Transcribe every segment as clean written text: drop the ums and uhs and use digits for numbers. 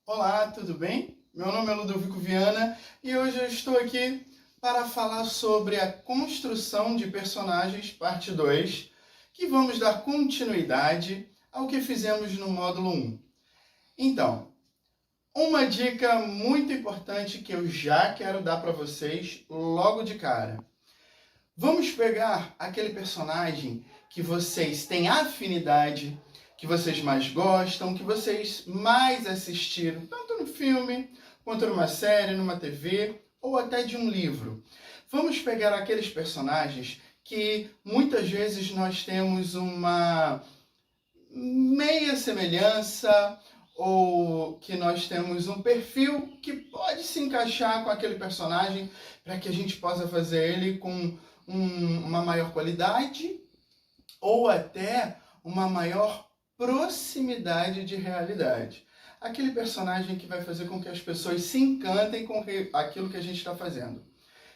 Olá, tudo bem? Meu nome é Ludovico Viana e hoje eu estou aqui para falar sobre a construção de personagens, parte 2, que vamos dar continuidade ao que fizemos no módulo 1. Então, uma dica muito importante que eu já quero dar para vocês logo de cara. Vamos pegar aquele personagem que vocês têm afinidade, que vocês mais gostam, que vocês mais assistiram, tanto no filme, quanto numa série, numa TV, ou até de um livro. Vamos pegar aqueles personagens que muitas vezes nós temos uma meia semelhança, ou que nós temos um perfil que pode se encaixar com aquele personagem para que a gente possa fazer ele com uma maior qualidade ou até uma maior proximidade de realidade. Aquele personagem que vai fazer com que as pessoas se encantem com aquilo que a gente está fazendo.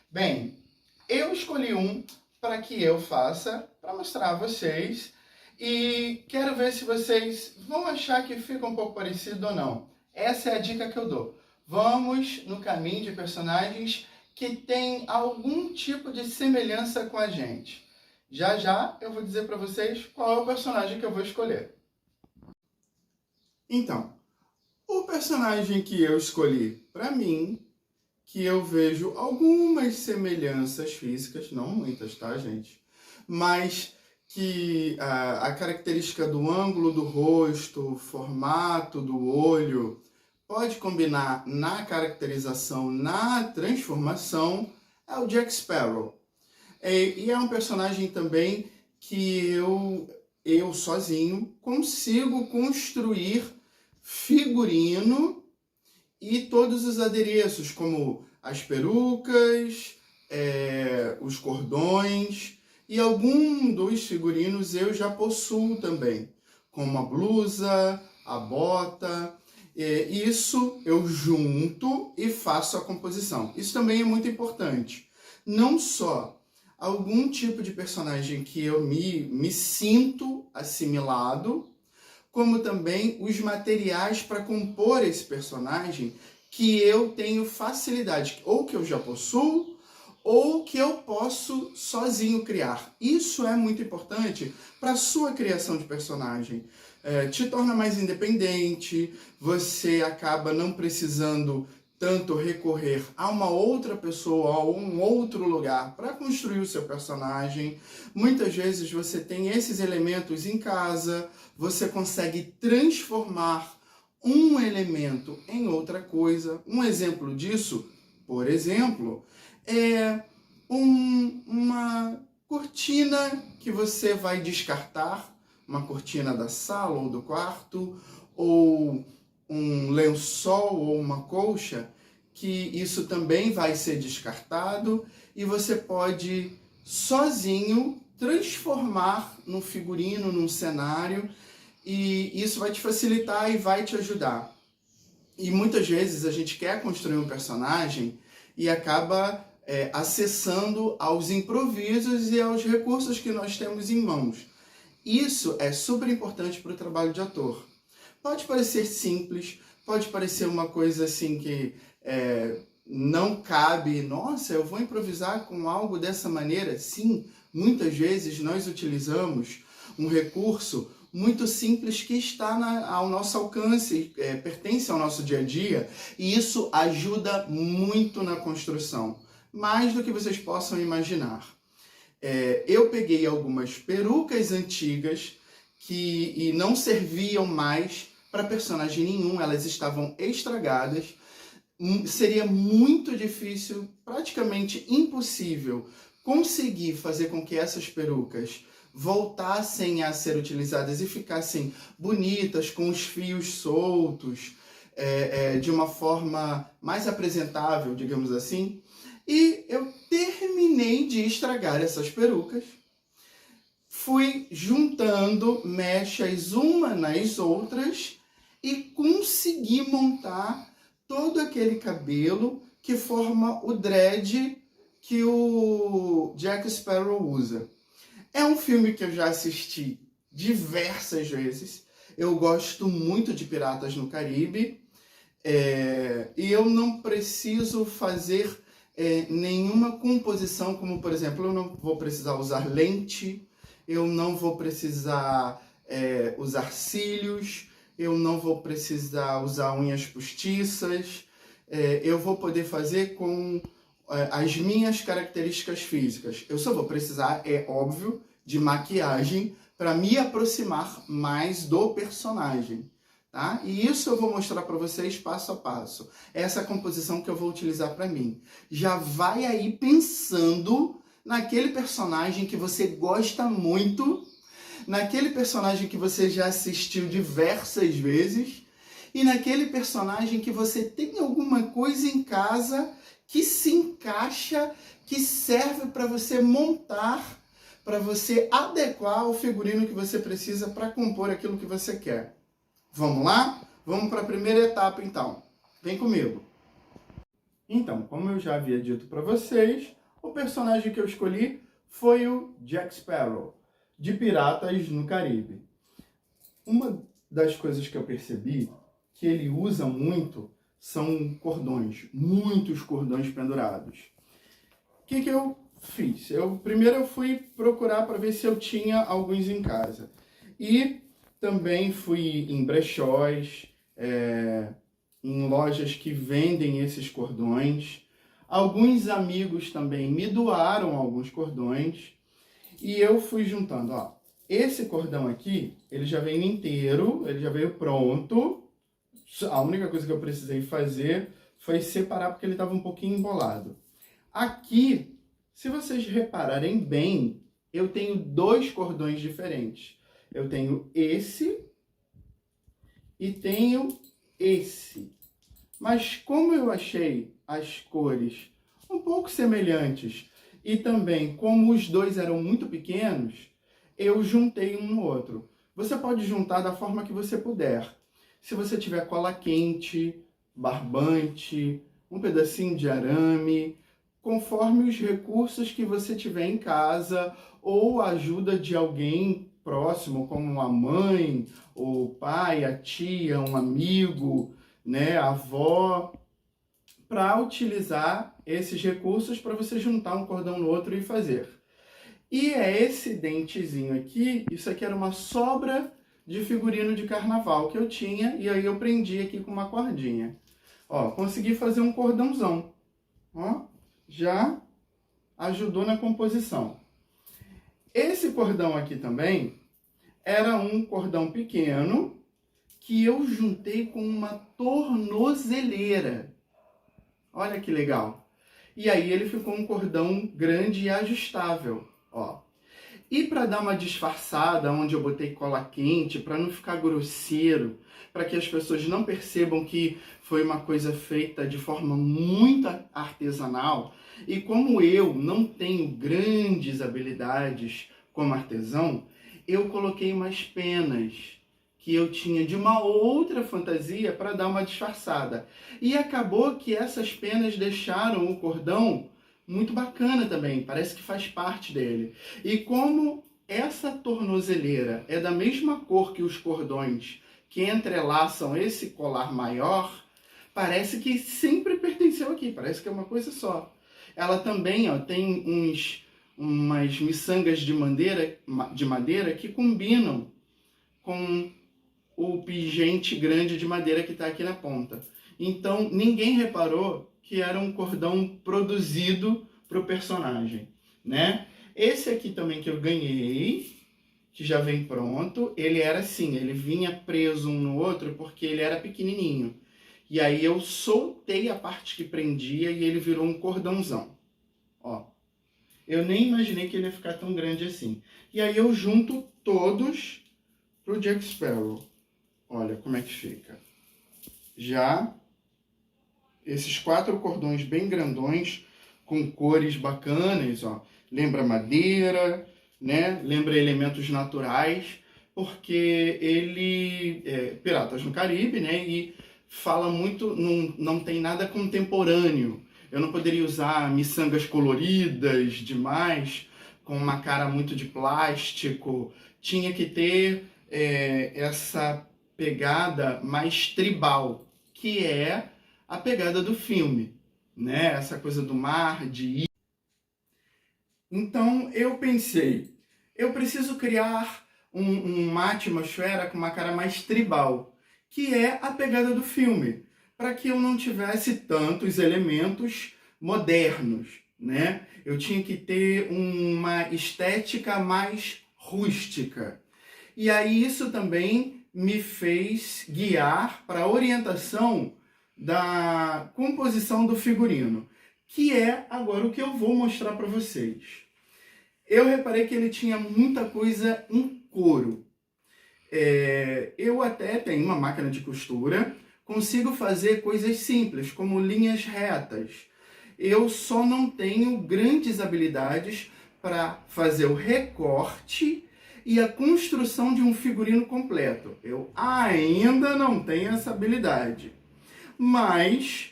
Bem, eu escolhi um para que eu faça, para mostrar a vocês, e quero ver se vocês vão achar que fica um pouco parecido ou não. Essa é a dica que eu dou. Vamos no caminho de personagens que têm algum tipo de semelhança com a gente. Já já eu vou dizer para vocês qual é o personagem que eu vou escolher. Então, o personagem que eu escolhi para mim, que eu vejo algumas semelhanças físicas, não muitas, tá, gente? Mas que a característica do ângulo do rosto, o formato do olho, pode combinar na caracterização, na transformação, é o Jack Sparrow. E é um personagem também que eu sozinho consigo construir figurino e todos os adereços, como as perucas, os cordões, e algum dos figurinos eu já possuo também, como a blusa, a bota. Isso eu junto e faço a composição. Isso também é muito importante. Não só algum tipo de personagem que eu me sinto assimilado, como também os materiais para compor esse personagem que eu tenho facilidade, ou que eu já possuo, ou que eu posso sozinho criar. Isso é muito importante para a sua criação de personagem. Te torna mais independente, você acaba não precisando tanto recorrer a uma outra pessoa, a um outro lugar para construir o seu personagem. Muitas vezes você tem esses elementos em casa, você consegue transformar um elemento em outra coisa. Um exemplo disso, por exemplo, é uma cortina que você vai descartar, uma cortina da sala ou do quarto, ou um lençol ou uma colcha, que isso também vai ser descartado e você pode sozinho transformar num figurino, num cenário, e isso vai te facilitar e vai te ajudar. E muitas vezes a gente quer construir um personagem e acaba acessando aos improvisos e aos recursos que nós temos em mãos. Isso é super importante para o trabalho de ator. Pode parecer simples, pode parecer uma coisa assim que não cabe, nossa, eu vou improvisar com algo dessa maneira. Sim, muitas vezes nós utilizamos um recurso muito simples que está ao nosso alcance, pertence ao nosso dia a dia, e isso ajuda muito na construção, mais do que vocês possam imaginar. Eu peguei algumas perucas antigas que não serviam mais para personagem nenhum, elas estavam estragadas. Seria muito difícil, praticamente impossível, conseguir fazer com que essas perucas voltassem a ser utilizadas e ficassem bonitas, com os fios soltos, de uma forma mais apresentável, digamos assim. E eu terminei de estragar essas perucas, fui juntando mechas uma nas outras e consegui montar todo aquele cabelo que forma o dread que o Jack Sparrow usa. É um filme que eu já assisti diversas vezes. Eu gosto muito de Piratas no Caribe. E eu não preciso fazer nenhuma composição, como por exemplo, eu não vou precisar usar lente, eu não vou precisar usar cílios, eu não vou precisar usar unhas postiças, eu vou poder fazer com as minhas características físicas. Eu só vou precisar, é óbvio, de maquiagem para me aproximar mais do personagem. Tá? E isso eu vou mostrar para vocês passo a passo. Essa é a composição que eu vou utilizar para mim. Já vai aí pensando naquele personagem que você gosta muito, naquele personagem que você já assistiu diversas vezes e naquele personagem que você tem alguma coisa em casa que se encaixa, que serve para você montar, para você adequar o figurino que você precisa para compor aquilo que você quer. Vamos lá? Vamos para a primeira etapa, então. Vem comigo. Então, como eu já havia dito para vocês, o personagem que eu escolhi foi o Jack Sparrow, de Piratas no Caribe. Uma das coisas que eu percebi que ele usa muito são cordões, muitos cordões pendurados. O que eu fiz? Primeiro eu fui procurar para ver se eu tinha alguns em casa. E também fui em brechós, em lojas que vendem esses cordões. Alguns amigos também me doaram alguns cordões. E eu fui juntando, ó. Esse cordão aqui, ele já veio inteiro, ele já veio pronto. A única coisa que eu precisei fazer foi separar porque ele estava um pouquinho embolado. Aqui, se vocês repararem bem, eu tenho dois cordões diferentes. Eu tenho esse e tenho esse. Mas como eu achei as cores um pouco semelhantes e também como os dois eram muito pequenos, eu juntei um no outro. Você pode juntar da forma que você puder. Se você tiver cola quente, barbante, um pedacinho de arame, conforme os recursos que você tiver em casa ou a ajuda de alguém próximo, como a mãe, o pai, a tia, um amigo, né, a avó, para utilizar esses recursos para você juntar um cordão no outro e fazer. E é esse dentezinho aqui, isso aqui era uma sobra de figurino de carnaval que eu tinha, e aí eu prendi aqui com uma cordinha. Ó, consegui fazer um cordãozão. Ó, já ajudou na composição. Esse cordão aqui também era um cordão pequeno que eu juntei com uma tornozeleira. Olha que legal. E aí ele ficou um cordão grande e ajustável, ó. E para dar uma disfarçada, onde eu botei cola quente, para não ficar grosseiro, para que as pessoas não percebam que foi uma coisa feita de forma muito artesanal, e como eu não tenho grandes habilidades como artesão, eu coloquei umas penas que eu tinha de uma outra fantasia para dar uma disfarçada. E acabou que essas penas deixaram o cordão muito bacana também, parece que faz parte dele. E como essa tornozeleira é da mesma cor que os cordões que entrelaçam esse colar maior, parece que sempre pertenceu aqui, parece que é uma coisa só. Ela também, ó, tem umas miçangas de madeira que combinam com o pingente grande de madeira que está aqui na ponta. Então, ninguém reparou que era um cordão produzido para o personagem, né? Esse aqui também que eu ganhei, que já vem pronto, ele era assim, ele vinha preso um no outro porque ele era pequenininho. E aí eu soltei a parte que prendia e ele virou um cordãozão. Ó, eu nem imaginei que ele ia ficar tão grande assim. E aí eu junto todos pro Jack Sparrow. Olha como é que fica. Já esses 4 cordões bem grandões, com cores bacanas, ó. Lembra madeira, né? Lembra elementos naturais, porque ele é Piratas no Caribe, né? E fala muito, não tem nada contemporâneo. Eu não poderia usar miçangas coloridas demais, com uma cara muito de plástico. Tinha que ter essa pegada mais tribal, que é a pegada do filme, né? Essa coisa do mar, de ir. Então eu pensei, eu preciso criar uma atmosfera com uma cara mais tribal, que é a pegada do filme, para que eu não tivesse tantos elementos modernos, né? Eu tinha que ter uma estética mais rústica. E aí isso também me fez guiar para a orientação da composição do figurino, que é agora o que eu vou mostrar para vocês. Eu reparei que ele tinha muita coisa em couro. Eu até tenho uma máquina de costura, consigo fazer coisas simples, como linhas retas. Eu só não tenho grandes habilidades para fazer o recorte e a construção de um figurino completo. Eu ainda não tenho essa habilidade. Mas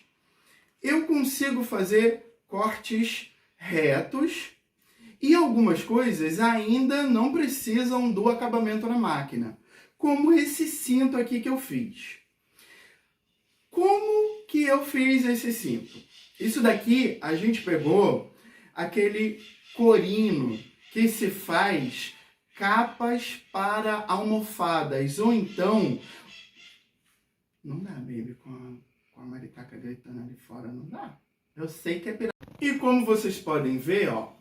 eu consigo fazer cortes retos e algumas coisas ainda não precisam do acabamento na máquina, como esse cinto aqui que eu fiz. Como que eu fiz esse cinto? Isso daqui a gente pegou aquele corino que se faz capas para almofadas, ou então... Não dá, baby, com a maritaca gritando ali fora, não dá. Eu sei que é pirata. E como vocês podem ver, ó,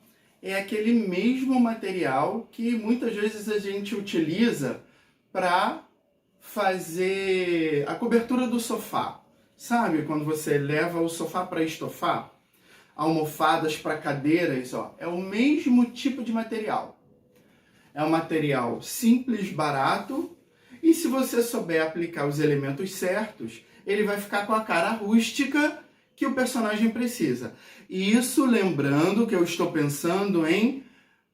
é aquele mesmo material que muitas vezes a gente utiliza para fazer a cobertura do sofá. Sabe quando você leva o sofá para estofar? Almofadas para cadeiras, ó, é o mesmo tipo de material. É um material simples, barato, e se você souber aplicar os elementos certos, ele vai ficar com a cara rústica que o personagem precisa. E isso lembrando que eu estou pensando em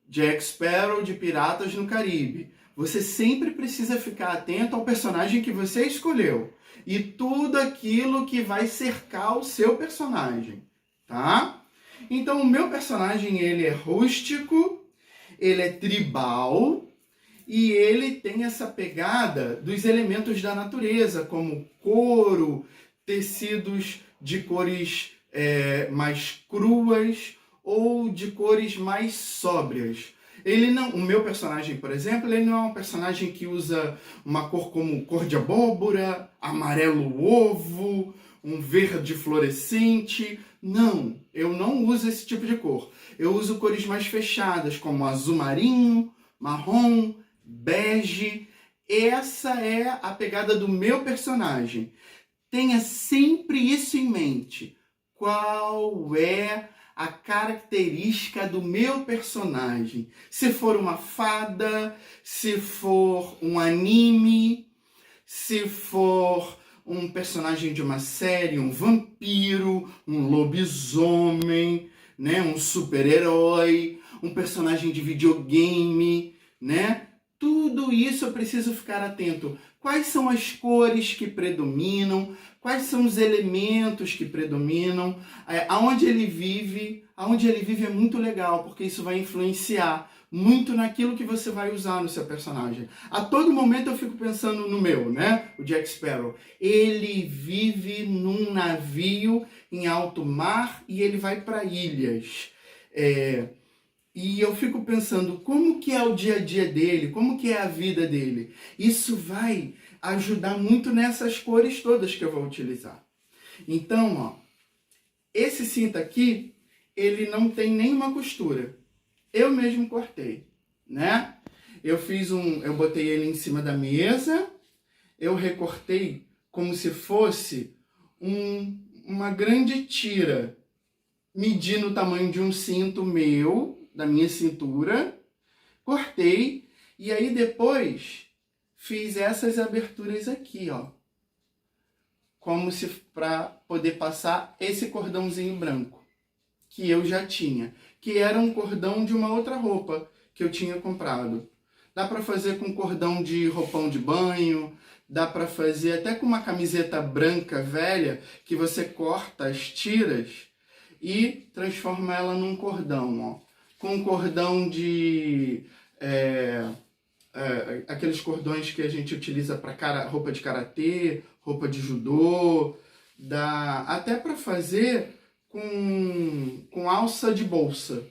Jack Sparrow de Piratas no Caribe. Você sempre precisa ficar atento ao personagem que você escolheu e tudo aquilo que vai cercar o seu personagem, tá? Então o meu personagem, ele é rústico, ele é tribal e ele tem essa pegada dos elementos da natureza, como couro, tecidos de cores mais cruas ou de cores mais sóbrias. Ele não, o meu personagem, por exemplo, ele não é um personagem que usa uma cor como cor de abóbora, amarelo ovo, um verde fluorescente. Não, eu não uso esse tipo de cor. Eu uso cores mais fechadas, como azul marinho, marrom, bege. Essa é a pegada do meu personagem. Tenha sempre isso em mente. Qual é a característica do meu personagem? Se for uma fada, se for um anime, se for um personagem de uma série, um vampiro, um lobisomem, né, um super-herói, um personagem de videogame, né? Tudo isso eu preciso ficar atento. Quais são as cores que predominam? Quais são os elementos que predominam? Aonde ele vive é muito legal, porque isso vai influenciar muito naquilo que você vai usar no seu personagem. A todo momento eu fico pensando no meu, né? O Jack Sparrow. Ele vive num navio em alto mar e ele vai para ilhas. E eu fico pensando, como que é o dia a dia dele? Como que é a vida dele? Isso vai ajudar muito nessas cores todas que eu vou utilizar. Então, ó, esse cinto aqui, ele não tem nenhuma costura. Eu mesmo cortei, né? Eu botei ele em cima da mesa, eu recortei como se fosse uma grande tira, medindo o tamanho de um cinto meu, da minha cintura, cortei e aí depois fiz essas aberturas aqui, ó, como se para poder passar esse cordãozinho branco que eu já tinha, que era um cordão de uma outra roupa que eu tinha comprado. Dá para fazer com cordão de roupão de banho, dá para fazer até com uma camiseta branca velha que você corta as tiras e transforma ela num cordão, ó. Com cordão de aqueles cordões que a gente utiliza para roupa de karatê, roupa de judô, dá até para fazer com alça de bolsa,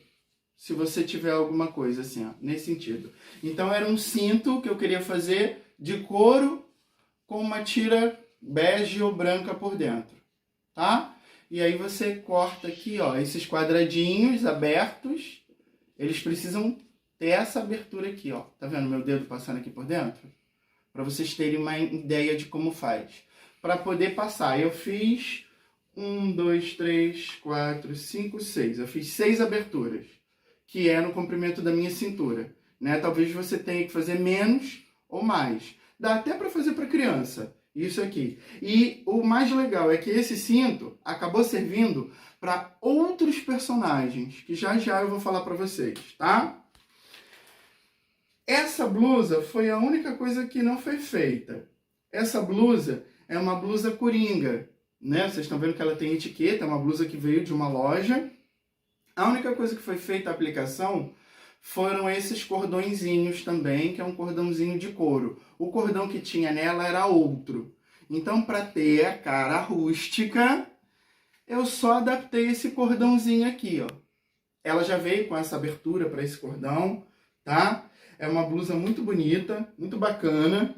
se você tiver alguma coisa assim, ó, nesse sentido. Então era um cinto que eu queria fazer de couro com uma tira bege ou branca por dentro, tá? E aí você corta aqui, ó, esses quadradinhos abertos, eles precisam ter essa abertura aqui, ó. Tá vendo meu dedo passando aqui por dentro? Para vocês terem uma ideia de como faz. Para poder passar, eu fiz 1, 2, 3, 4, 5, 6. Eu fiz 6 aberturas, que é no comprimento da minha cintura, né? Talvez você tenha que fazer menos ou mais. Dá até para fazer para criança, isso aqui. E o mais legal é que esse cinto acabou servindo para outros personagens, que já já eu vou falar para vocês, tá? Essa blusa foi a única coisa que não foi feita. Essa blusa é uma blusa coringa, né? Vocês estão vendo que ela tem etiqueta, é uma blusa que veio de uma loja. A única coisa que foi feita a aplicação foram esses cordõezinhos também, que é um cordãozinho de couro. O cordão que tinha nela era outro. Então, para ter a cara rústica, eu só adaptei esse cordãozinho aqui, ó. Ela já veio com essa abertura para esse cordão, tá? É uma blusa muito bonita, muito bacana.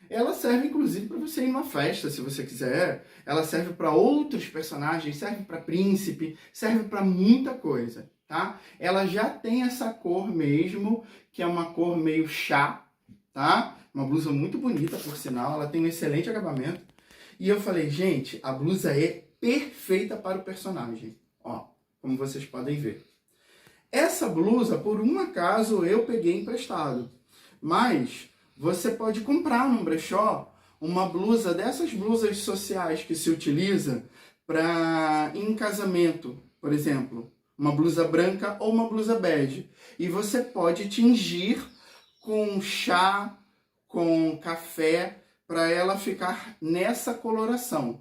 Ela serve, inclusive, para você ir numa festa, se você quiser. Ela serve para outros personagens, serve para príncipe, serve para muita coisa, tá? Ela já tem essa cor mesmo, que é uma cor meio chá, tá? Uma blusa muito bonita, por sinal. Ela tem um excelente acabamento. E eu falei, gente, a blusa é perfeita para o personagem. Ó, como vocês podem ver. Essa blusa, por um acaso, eu peguei emprestado. Mas você pode comprar num brechó uma blusa dessas blusas sociais que se utiliza para em casamento, por exemplo. Uma blusa branca ou uma blusa bege. E você pode tingir com chá, com café, para ela ficar nessa coloração.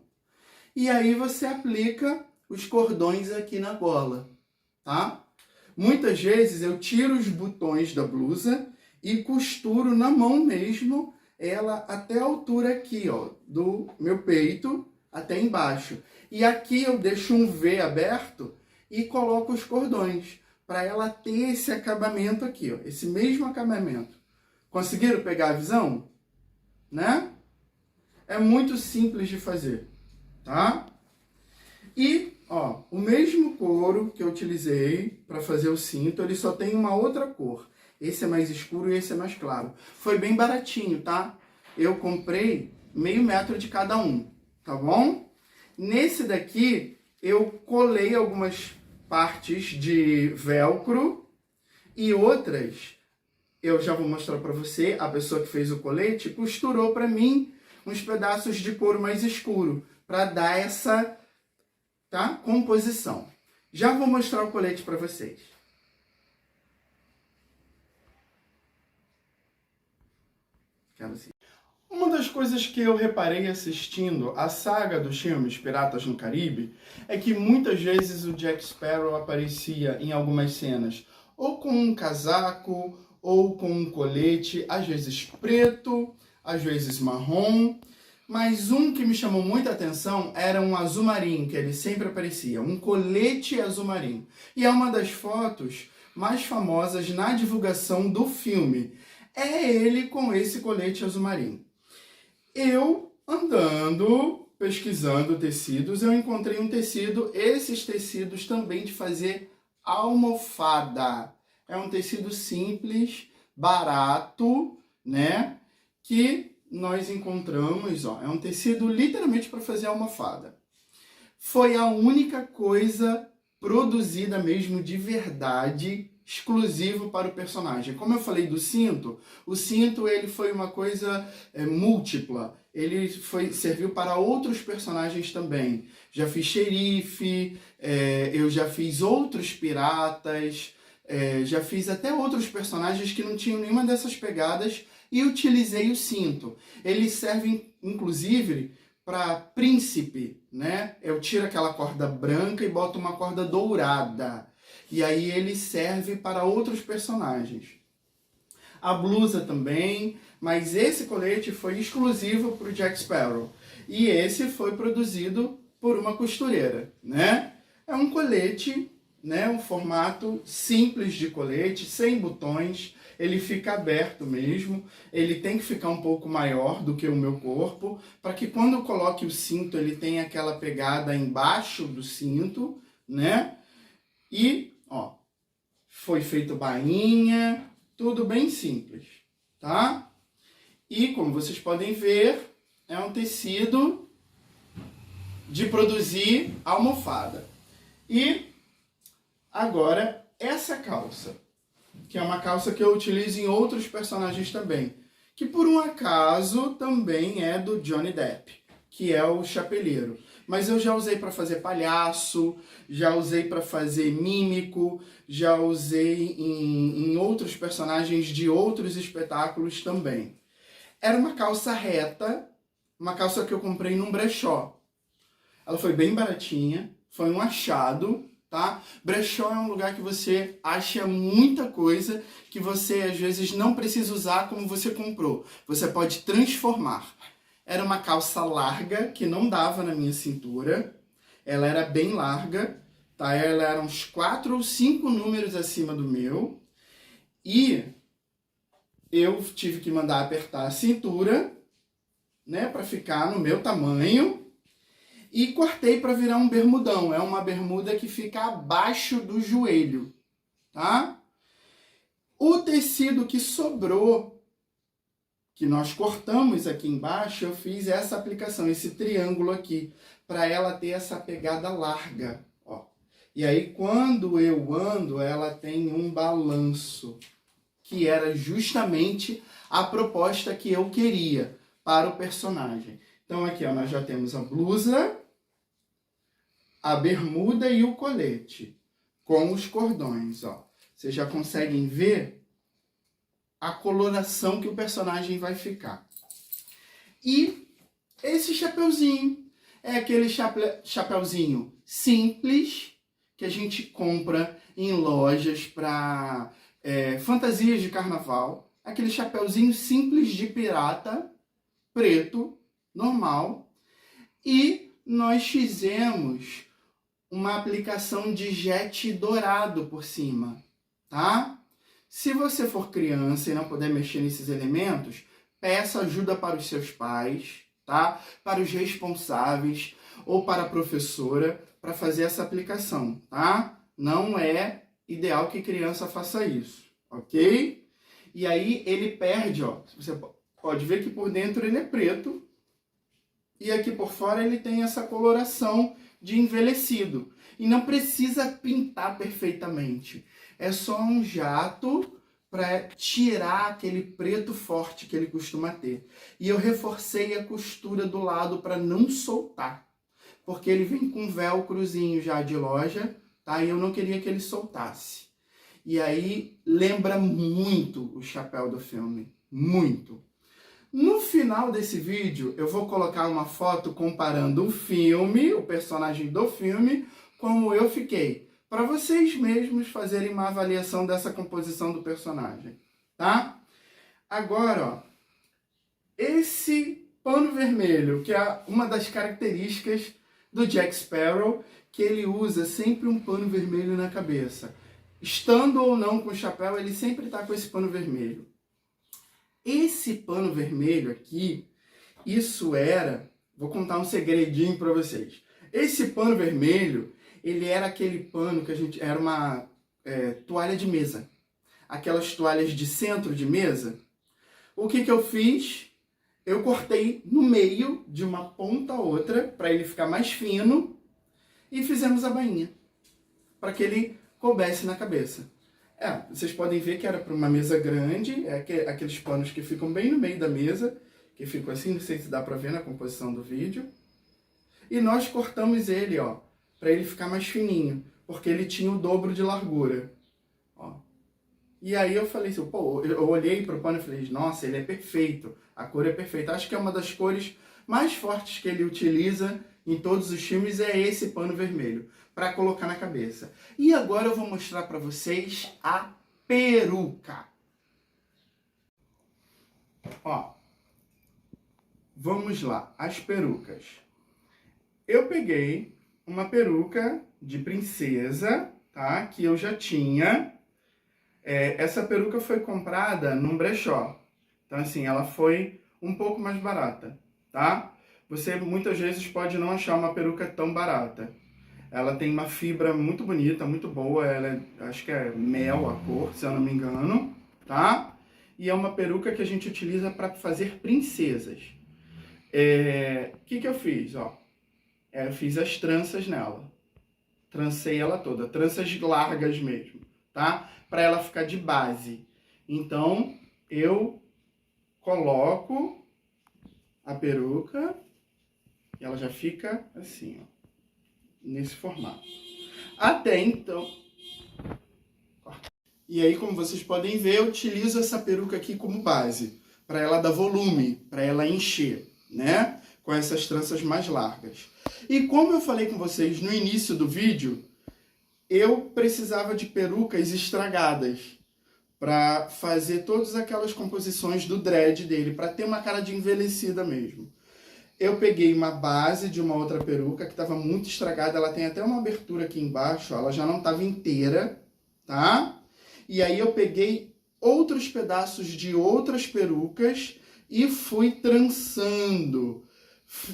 E aí você aplica os cordões aqui na gola, tá? Muitas vezes eu tiro os botões da blusa e costuro na mão mesmo ela até a altura aqui, ó, do meu peito até embaixo. E aqui eu deixo um V aberto e coloco os cordões para ela ter esse acabamento aqui, ó, esse mesmo acabamento. Conseguiram pegar a visão? Né? É muito simples de fazer, tá? E, ó, o mesmo couro que eu utilizei para fazer o cinto, ele só tem uma outra cor. Esse é mais escuro e esse é mais claro. Foi bem baratinho, tá? Eu comprei meio metro de cada um, tá bom? Nesse daqui, eu colei algumas partes de velcro e outras, eu já vou mostrar para você, a pessoa que fez o colete costurou para mim uns pedaços de couro mais escuro, para dar essa, tá, composição. Já vou mostrar o colete para vocês. Uma das coisas que eu reparei assistindo a saga dos filmes Piratas no Caribe é que muitas vezes o Jack Sparrow aparecia em algumas cenas ou com um casaco ou com um colete, às vezes preto, às vezes marrom, mas um que me chamou muita atenção era um azul marinho, que ele sempre aparecia, um colete azul marinho. E é uma das fotos mais famosas na divulgação do filme. É ele com esse colete azul marinho. Eu, andando, pesquisando tecidos, eu encontrei um tecido, esses tecidos também de fazer almofada. É um tecido simples, barato, né? Que nós encontramos, ó, é um tecido literalmente para fazer almofada. Foi a única coisa produzida mesmo de verdade, exclusivo para o personagem. Como eu falei do cinto, o cinto ele foi uma coisa múltipla. Ele serviu para outros personagens também. Já fiz xerife, eu já fiz outros piratas, já fiz até outros personagens que não tinham nenhuma dessas pegadas e utilizei o cinto. Ele serve, inclusive, para príncipe, né? Eu tiro aquela corda branca e boto uma corda dourada. E aí ele serve para outros personagens. a blusa também, mas esse colete foi exclusivo para o Jack Sparrow. E esse foi produzido por uma costureira, né? É um colete, né? Um formato simples de colete, sem botões. Ele fica aberto mesmo. Ele tem que ficar um pouco maior do que o meu corpo, para que quando eu coloque o cinto, ele tenha aquela pegada embaixo do cinto, né? E, ó, foi feito bainha, tudo bem simples, tá? E, como vocês podem ver, é um tecido de produzir almofada. E agora, essa calça, que é uma calça que eu utilizo em outros personagens também, que por um acaso também é do Johnny Depp, que é o Chapeleiro. Mas eu já usei para fazer palhaço, já usei para fazer mímico, já usei em outros personagens de outros espetáculos também. Era uma calça reta, uma calça que eu comprei num brechó. Ela foi bem baratinha, foi um achado, tá? Brechó é um lugar que você acha muita coisa que você às vezes não precisa usar como você comprou. Você pode transformar. Era uma calça larga, que não dava na minha cintura. Ela era bem larga, tá? Ela era uns 4 ou 5 números acima do meu. E eu tive que mandar apertar a cintura, né? Para ficar no meu tamanho. E cortei para virar um bermudão. É uma bermuda que fica abaixo do joelho, tá? O tecido que sobrou, que nós cortamos aqui embaixo, eu fiz essa aplicação, esse triângulo aqui, para ela ter essa pegada larga, ó. E aí, quando eu ando, ela tem um balanço, que era justamente a proposta que eu queria para o personagem. Então, aqui, ó, nós já temos a blusa, a bermuda e o colete, com os cordões, ó. Vocês já conseguem ver a coloração que o personagem vai ficar. E esse chapeuzinho é aquele chapeuzinho simples que a gente compra em lojas para fantasias de carnaval. Aquele chapeuzinho simples de pirata, preto, normal. E nós fizemos uma aplicação de jet dourado por cima, tá? Se você for criança e não puder mexer nesses elementos, peça ajuda para os seus pais, tá? Para os responsáveis ou para a professora para fazer essa aplicação, tá? Não é ideal que criança faça isso, ok? E aí ele perde, ó. Você pode ver que por dentro ele é preto e aqui por fora ele tem essa coloração de envelhecido. E não precisa pintar perfeitamente. É só um jato para tirar aquele preto forte que ele costuma ter. E eu reforcei a costura do lado para não soltar. Porque ele vem com velcrozinho já de loja, tá? E eu não queria que ele soltasse. E aí lembra muito o chapéu do filme. Muito. No final desse vídeo, eu vou colocar uma foto comparando o filme, o personagem do filme, como eu fiquei, para vocês mesmos fazerem uma avaliação dessa composição do personagem, tá? Agora, ó, esse pano vermelho, que é uma das características do Jack Sparrow, que ele usa sempre um pano vermelho na cabeça. Estando ou não com o chapéu, ele sempre está com esse pano vermelho. Esse pano vermelho aqui, isso era... Vou contar um segredinho para vocês. Esse pano vermelho, ele era aquele pano que a gente... Era uma toalha de mesa. Aquelas toalhas de centro de mesa. O que que eu fiz? Eu cortei no meio, de uma ponta a outra, para ele ficar mais fino. E fizemos a bainha. Para que ele coubesse na cabeça. Vocês podem ver que era para uma mesa grande, aqueles panos que ficam bem no meio da mesa, que ficam assim, não sei se dá para ver na composição do vídeo. E nós cortamos ele, ó, para ele ficar mais fininho, porque ele tinha o dobro de largura. Ó. E aí eu falei assim, pô, eu olhei para o pano e falei, nossa, ele é perfeito, a cor é perfeita. Acho que é uma das cores mais fortes que ele utiliza em todos os filmes, é esse pano vermelho, para colocar na cabeça. E agora eu vou mostrar para vocês a peruca. Ó, vamos lá, as perucas. Eu peguei uma peruca de princesa, tá? Que eu já tinha. Essa peruca foi comprada num brechó. Então, assim, ela foi um pouco mais barata, tá? Você muitas vezes pode não achar uma peruca tão barata. Ela tem uma fibra muito bonita, muito boa. Ela acho que é mel a cor, se eu não me engano, tá? E é uma peruca que a gente utiliza para fazer princesas. O que eu fiz, ó? Eu fiz as tranças nela. Trancei ela toda, tranças largas mesmo, tá? Para ela ficar de base. Então, eu coloco a peruca e ela já fica assim, ó, nesse formato. Até então... E aí, como vocês podem ver, eu utilizo essa peruca aqui como base, para ela dar volume, para ela encher, né? Com essas tranças mais largas. E como eu falei com vocês no início do vídeo, eu precisava de perucas estragadas para fazer todas aquelas composições do dread dele, para ter uma cara de envelhecida mesmo. Eu peguei uma base de uma outra peruca que estava muito estragada, ela tem até uma abertura aqui embaixo, ó, ela já não estava inteira, tá? E aí eu peguei outros pedaços de outras perucas e fui trançando.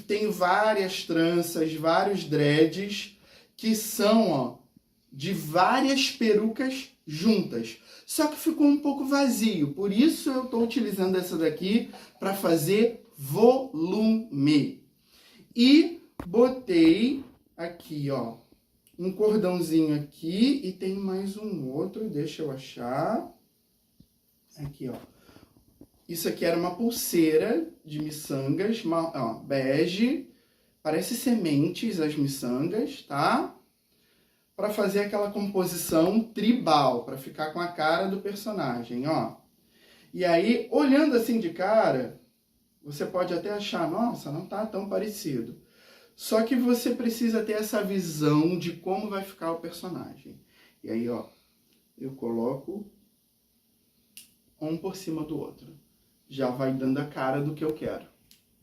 Tem várias tranças, vários dreads que são, ó, de várias perucas juntas. Só que ficou um pouco vazio, por isso eu estou utilizando essa daqui para fazer volume. E botei aqui, ó, um cordãozinho aqui e tem mais um outro, deixa eu achar. Aqui, ó. Isso aqui era uma pulseira de miçangas, ó, bege, parece sementes as miçangas, tá? Para fazer aquela composição tribal, para ficar com a cara do personagem, ó. E aí, olhando assim de cara, você pode até achar, nossa, não tá tão parecido. Só que você precisa ter essa visão de como vai ficar o personagem. E aí, ó, eu coloco um por cima do outro. Já vai dando a cara do que eu quero,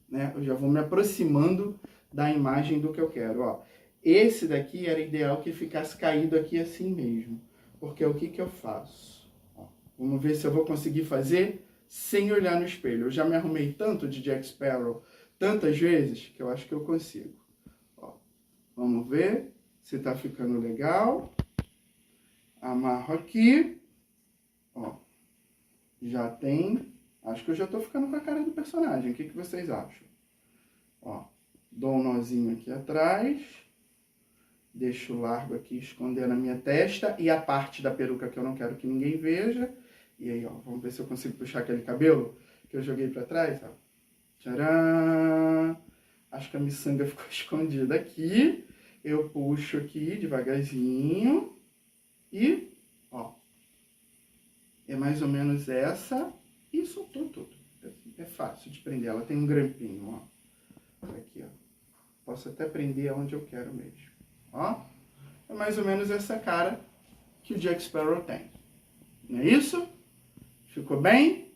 né? Eu já vou me aproximando da imagem do que eu quero, ó. Esse daqui era ideal que ficasse caído aqui assim mesmo. Porque o que eu faço? Ó, vamos ver se eu vou conseguir fazer sem olhar no espelho. Eu já me arrumei tanto de Jack Sparrow, tantas vezes, que eu acho que eu consigo. Ó, vamos ver se tá ficando legal. Amarro aqui. Ó, já tem... Acho que eu já tô ficando com a cara do personagem. O que vocês acham? Ó, dou um nozinho aqui atrás. Deixo largo aqui, escondendo a minha testa e a parte da peruca que eu não quero que ninguém veja. E aí, ó, vamos ver se eu consigo puxar aquele cabelo que eu joguei pra trás, ó. Tcharam! Acho que a miçanga ficou escondida aqui. Eu puxo aqui devagarzinho. E, ó, é mais ou menos essa. E soltou tudo. É fácil de prender. Ela tem um grampinho, ó. Aqui, ó. Posso até prender onde eu quero mesmo. Ó, é mais ou menos essa cara que o Jack Sparrow tem. Não é isso? Ficou bem?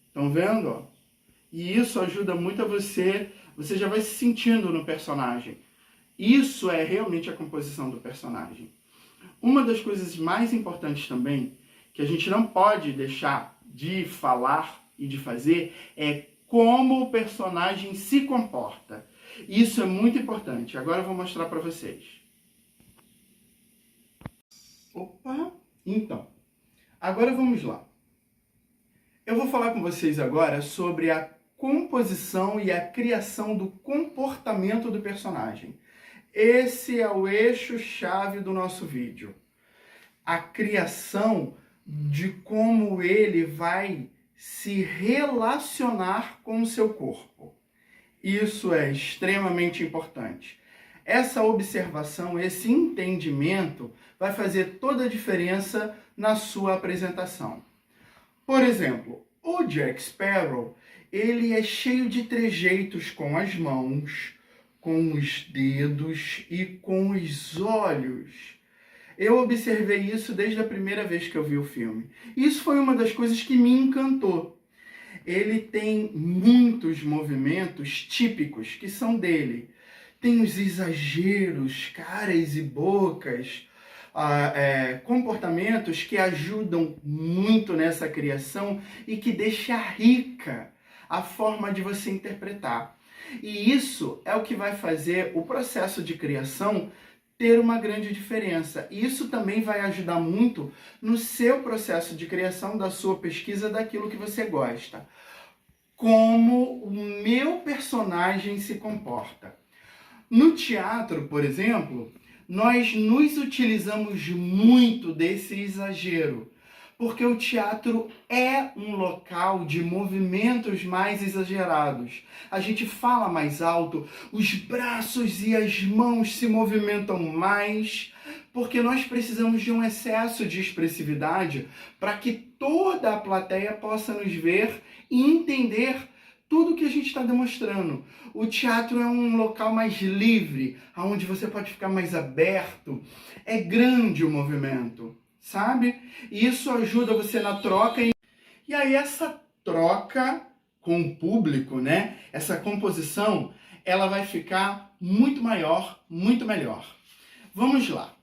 Estão vendo? Ó? E isso ajuda muito a você já vai se sentindo no personagem. Isso é realmente a composição do personagem. Uma das coisas mais importantes também, que a gente não pode deixar de falar e de fazer, é como o personagem se comporta. Isso é muito importante. Agora eu vou mostrar para vocês. Opa! Então, agora vamos lá. Eu vou falar com vocês agora sobre a composição e a criação do comportamento do personagem. Esse é o eixo-chave do nosso vídeo. A criação de como ele vai se relacionar com o seu corpo. Isso é extremamente importante. Essa observação, esse entendimento vai fazer toda a diferença na sua apresentação. Por exemplo, o Jack Sparrow, ele é cheio de trejeitos com as mãos, com os dedos e com os olhos. Eu observei isso desde a primeira vez que eu vi o filme. Isso foi uma das coisas que me encantou. ele tem muitos movimentos típicos que são dele. Tem os exageros, caras e bocas, comportamentos que ajudam muito nessa criação e que deixa rica a forma de você interpretar. E isso é o que vai fazer o processo de criação ter uma grande diferença. E isso também vai ajudar muito no seu processo de criação, da sua pesquisa, daquilo que você gosta. Como o meu personagem se comporta. No teatro, por exemplo, nós nos utilizamos muito desse exagero, porque o teatro é um local de movimentos mais exagerados. A gente fala mais alto, os braços e as mãos se movimentam mais, porque nós precisamos de um excesso de expressividade para que toda a plateia possa nos ver e entender tudo que a gente está demonstrando. O teatro é um local mais livre, onde você pode ficar mais aberto. É grande o movimento, sabe? E isso ajuda você na troca. E aí essa troca com o público, né? Essa composição, ela vai ficar muito maior, muito melhor. Vamos lá.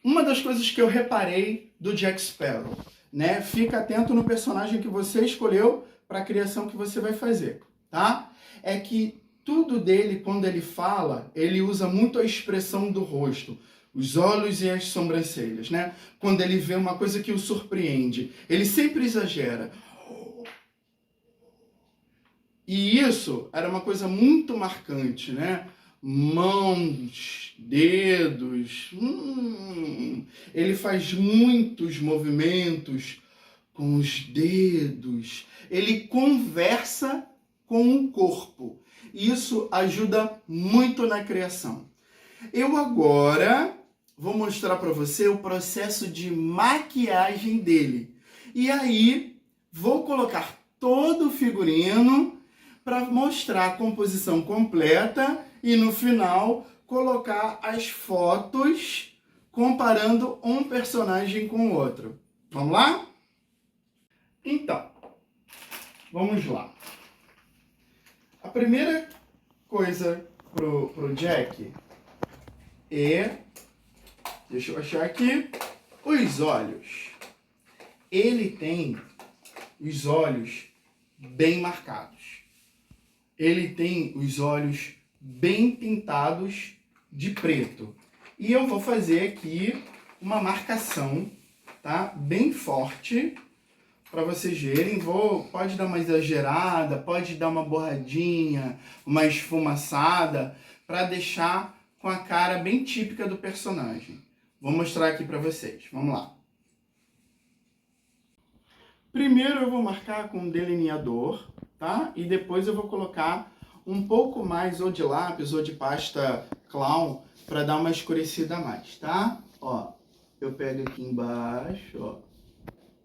Uma das coisas que eu reparei do Jack Sparrow, né? Fica atento no personagem que você escolheu para a criação que você vai fazer, tá? É que tudo dele, quando ele fala, ele usa muito a expressão do rosto, os olhos e as sobrancelhas, né? Quando ele vê uma coisa que o surpreende, ele sempre exagera. E isso era uma coisa muito marcante, né? Mãos, dedos, ele faz muitos movimentos com os dedos, ele conversa com o corpo. Isso ajuda muito na criação. Eu agora vou mostrar para você o processo de maquiagem dele. E aí, vou colocar todo o figurino para mostrar a composição completa e no final colocar as fotos comparando um personagem com o outro. Vamos lá? Então, vamos lá. A primeira coisa pro Jack é, deixa eu achar aqui, os olhos. Ele tem os olhos bem marcados. Ele tem os olhos bem pintados de preto. E eu vou fazer aqui uma marcação, tá? Bem forte, para vocês verem. Pode dar uma exagerada, pode dar uma borradinha, uma esfumaçada, para deixar com a cara bem típica do personagem. Vou mostrar aqui para vocês. Vamos lá. Primeiro eu vou marcar com um delineador, tá? E depois eu vou colocar um pouco mais ou de lápis ou de pasta clown para dar uma escurecida a mais, tá? Ó, eu pego aqui embaixo, ó.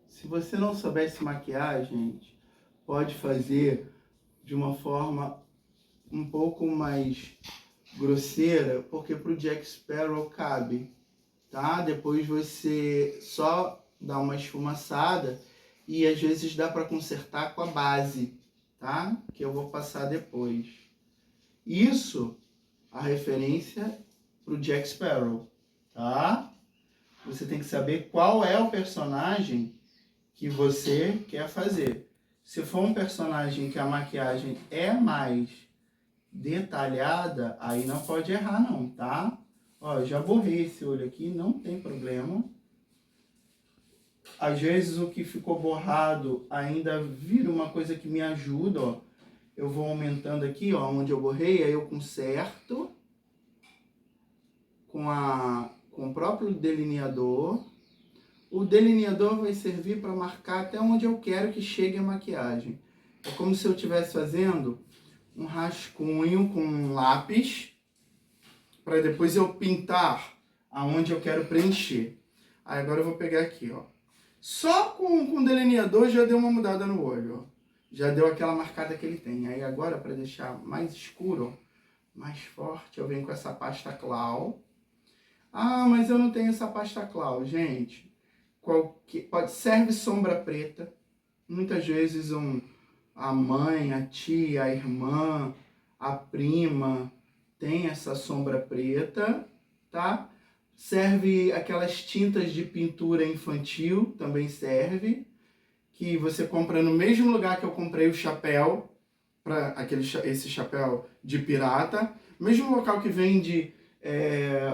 Se você não souber se maquiar, gente, pode fazer de uma forma um pouco mais grosseira, porque pro Jack Sparrow cabe, tá? Depois você só dá uma esfumaçada e às vezes dá para consertar com a base, tá? Que eu vou passar depois. Isso, a referência pro Jack Sparrow, tá? Você tem que saber qual é o personagem que você quer fazer. Se for um personagem que a maquiagem é mais detalhada, aí não pode errar não, tá? Ó, eu já borrei esse olho aqui, não tem problema. Às vezes o que ficou borrado ainda vira uma coisa que me ajuda, ó. Eu vou aumentando aqui, ó, onde eu borrei, aí eu conserto com o próprio delineador. O delineador vai servir para marcar até onde eu quero que chegue a maquiagem. É como se eu estivesse fazendo um rascunho com um lápis, para depois eu pintar aonde eu quero preencher. Aí agora eu vou pegar aqui, ó. Só com o delineador já deu uma mudada no olho, ó. Já deu aquela marcada que ele tem. Aí agora, para deixar mais escuro, ó, mais forte, eu venho com essa pasta clown. Ah, mas eu não tenho essa pasta clown, gente. Serve sombra preta. Muitas vezes um a mãe, a tia, a irmã, a prima tem essa sombra preta, tá? Serve aquelas tintas de pintura infantil, também serve, que você compra no mesmo lugar que eu comprei o chapéu, esse chapéu de pirata, mesmo local que vende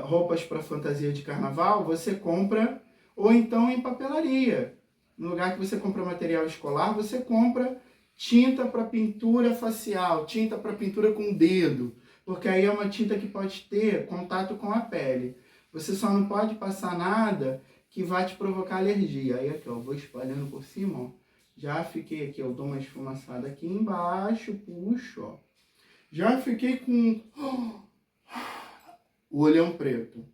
roupas para fantasia de carnaval, você compra, ou então em papelaria. No lugar que você compra material escolar, você compra tinta para pintura facial, tinta para pintura com dedo, porque aí é uma tinta que pode ter contato com a pele. Você só não pode passar nada que vai te provocar alergia. Aí aqui, ó, vou espalhando por cima, ó. Já fiquei aqui, eu dou uma esfumaçada aqui embaixo, puxo, ó. Já fiquei com o olhão preto.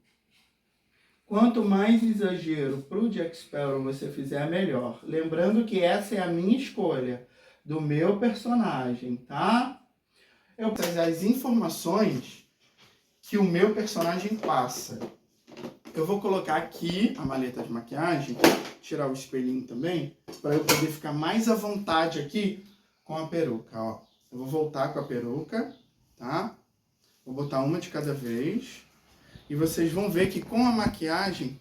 Quanto mais exagero pro Jack Sparrow você fizer, melhor. Lembrando que essa é a minha escolha do meu personagem, tá? Eu vou trazer as informações que o meu personagem passa. Eu vou colocar aqui a maleta de maquiagem, tirar o espelhinho também, para eu poder ficar mais à vontade aqui com a peruca, ó. Eu vou voltar com a peruca, tá? Vou botar uma de cada vez. E vocês vão ver que com a maquiagem,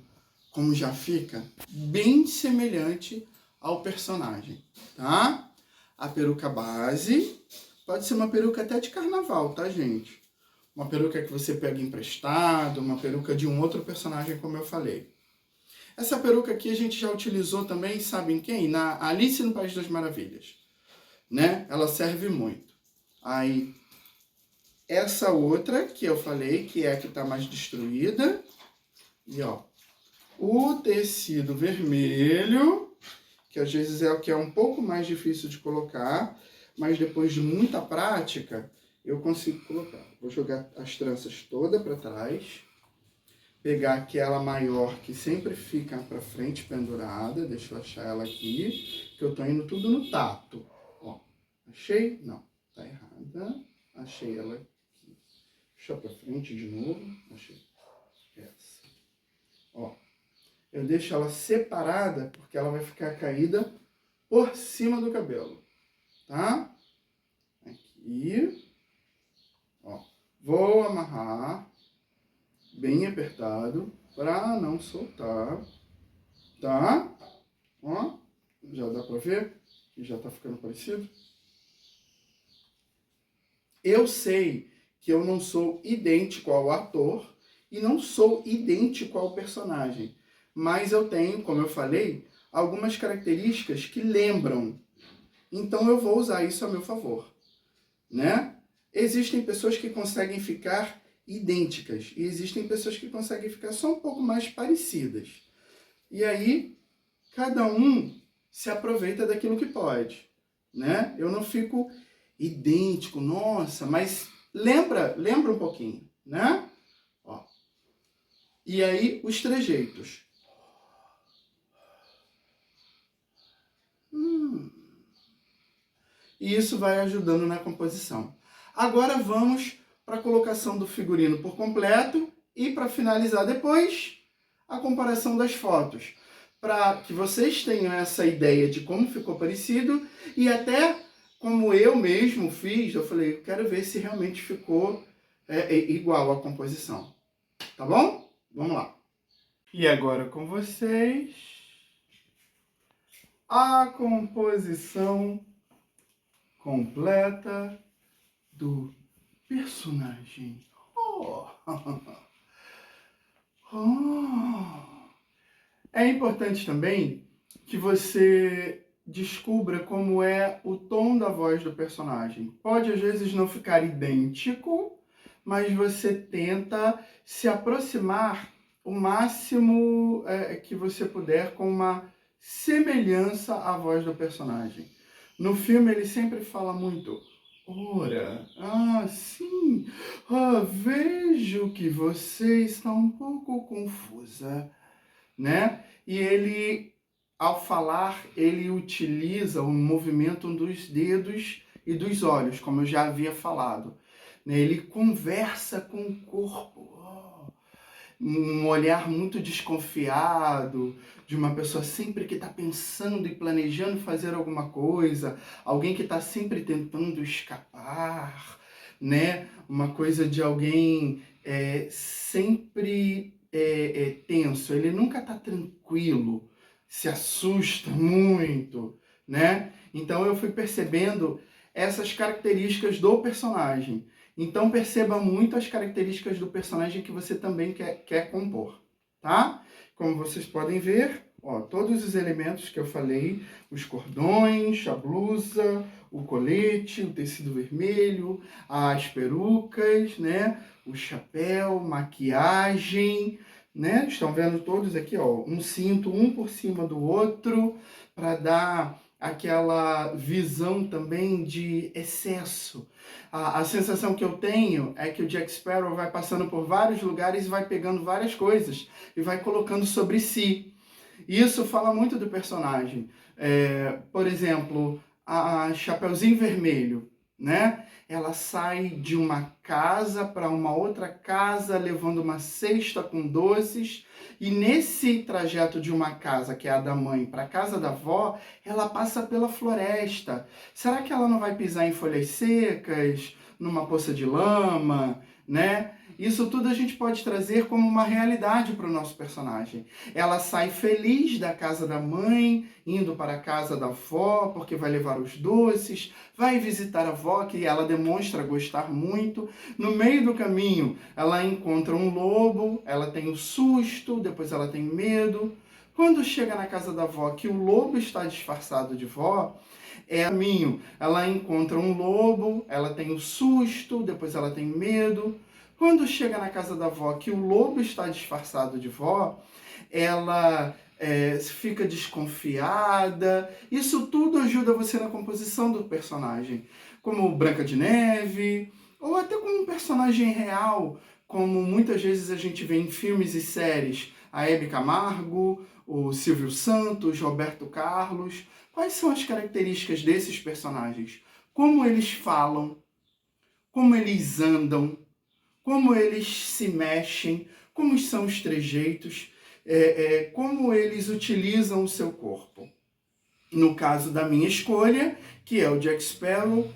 como já fica, bem semelhante ao personagem, tá? A peruca base, pode ser uma peruca até de carnaval, tá, gente? Uma peruca que você pega emprestado, uma peruca de um outro personagem, como eu falei. Essa peruca aqui a gente já utilizou também, sabem quem? Na Alice no País das Maravilhas, né? Ela serve muito. Aí, essa outra que eu falei, que é a que tá mais destruída. E, ó, o tecido vermelho, que às vezes é o que é um pouco mais difícil de colocar, mas depois de muita prática, eu consigo colocar. Vou jogar as tranças todas para trás. Pegar aquela maior que sempre fica para frente pendurada. Deixa eu achar ela aqui, que eu tô indo tudo no tato. Ó, achei? Não, tá errada. Achei ela aqui. Deixa para frente de novo. Achei essa. Ó, eu deixo ela separada porque ela vai ficar caída por cima do cabelo, tá? Aqui. Ó, vou amarrar bem apertado para não soltar, tá? Ó, já dá para ver que já tá ficando parecido. Eu sei que eu não sou idêntico ao ator e não sou idêntico ao personagem, mas eu tenho, como eu falei, algumas características que lembram. Então eu vou usar isso a meu favor, né? Existem pessoas que conseguem ficar idênticas e existem pessoas que conseguem ficar só um pouco mais parecidas. E aí, cada um se aproveita daquilo que pode, né? Eu não fico idêntico, nossa, mas lembra um pouquinho, né? Ó. E aí, os trejeitos. E isso vai ajudando na composição. Agora vamos para a colocação do figurino por completo e para finalizar depois a comparação das fotos, para que vocês tenham essa ideia de como ficou parecido e até como eu mesmo fiz, eu falei, eu quero ver se realmente ficou igual a composição. Tá bom? Vamos lá. E agora com vocês, a composição completa do personagem. Oh. Oh. É importante também que você descubra como é o tom da voz do personagem. Pode às vezes não ficar idêntico, mas você tenta se aproximar o máximo que você puder com uma semelhança à voz do personagem. No filme ele sempre fala muito, ora, sim, vejo que você está um pouco confusa, né? E ele, ao falar, ele utiliza o movimento dos dedos e dos olhos, como eu já havia falado. Ele conversa com o corpo. um olhar muito desconfiado, de uma pessoa sempre que está pensando e planejando fazer alguma coisa, alguém que está sempre tentando escapar, né? Uma coisa de alguém sempre tenso, ele nunca está tranquilo, se assusta muito, né? Então eu fui percebendo essas características do personagem. Então perceba muito as características do personagem que você também quer compor, tá? Como vocês podem ver, ó, todos os elementos que eu falei, os cordões, a blusa, o colete, o tecido vermelho, as perucas, né? O chapéu, maquiagem, né? Estão vendo todos aqui, ó, um cinto, um por cima do outro, para dar aquela visão também de excesso. A sensação que eu tenho é que o Jack Sparrow vai passando por vários lugares e vai pegando várias coisas e vai colocando sobre si. Isso fala muito do personagem. Por exemplo, a Chapeuzinho Vermelho, né? Ela sai de uma casa para uma outra casa, levando uma cesta com doces. E nesse trajeto de uma casa, que é a da mãe, para a casa da avó, ela passa pela floresta. Será que ela não vai pisar em folhas secas, numa poça de lama, né? Isso tudo a gente pode trazer como uma realidade para o nosso personagem. Ela sai feliz da casa da mãe, indo para a casa da avó, porque vai levar os doces, vai visitar a avó, que ela demonstra gostar muito. No meio do caminho, ela encontra um lobo, ela tem o susto, depois ela tem medo. Quando chega na casa da avó, que o lobo está disfarçado de vó, caminho, ela encontra um lobo, ela tem o susto, depois ela tem medo. Quando chega na casa da avó, que o lobo está disfarçado de vó, ela fica desconfiada. Isso tudo ajuda você na composição do personagem, como Branca de Neve, ou até como um personagem real, como muitas vezes a gente vê em filmes e séries, a Hebe Camargo, o Silvio Santos, Roberto Carlos. Quais são as características desses personagens? Como eles falam, como eles andam, como eles se mexem, como são os trejeitos, como eles utilizam o seu corpo. No caso da minha escolha, que é o Jack Sparrow,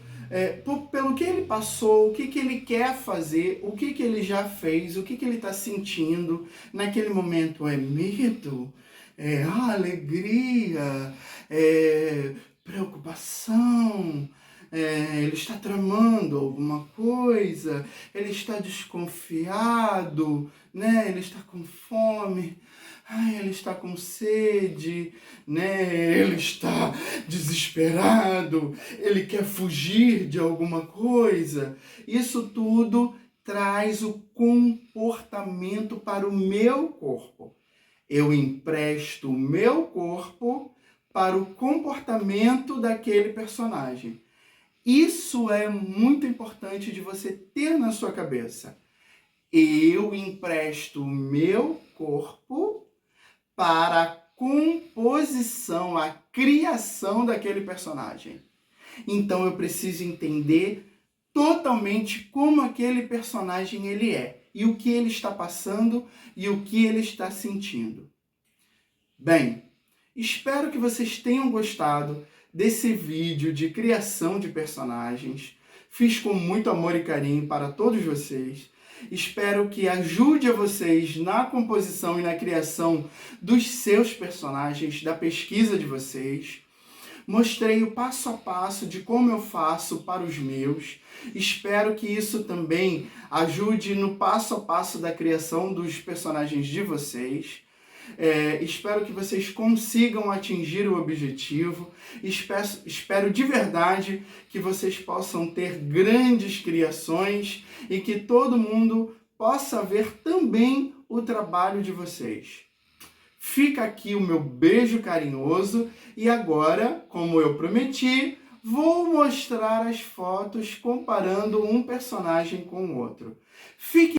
pelo que ele passou, o que ele quer fazer, o que ele já fez, o que ele está sentindo. Naquele momento é medo, é alegria, é preocupação, ele está tramando alguma coisa, ele está desconfiado, né? Ele está com fome, ele está com sede, né? Ele está desesperado, ele quer fugir de alguma coisa. Isso tudo traz o comportamento para o meu corpo. Eu empresto o meu corpo para o comportamento daquele personagem. Isso é muito importante de você ter na sua cabeça. Eu empresto o meu corpo para a composição, a criação daquele personagem. Então eu preciso entender totalmente como aquele personagem ele é, e o que ele está passando e o que ele está sentindo. Bem, espero que vocês tenham gostado desse vídeo de criação de personagens. Fiz com muito amor e carinho para todos vocês. Espero que ajude a vocês na composição e na criação dos seus personagens, da pesquisa de vocês. Mostrei o passo a passo de como eu faço para os meus. Espero que isso também ajude no passo a passo da criação dos personagens de vocês. Espero que vocês consigam atingir o objetivo. Espero de verdade que vocês possam ter grandes criações e que todo mundo possa ver também o trabalho de vocês. Fica aqui o meu beijo carinhoso e agora, como eu prometi, vou mostrar as fotos comparando um personagem com o outro. Fique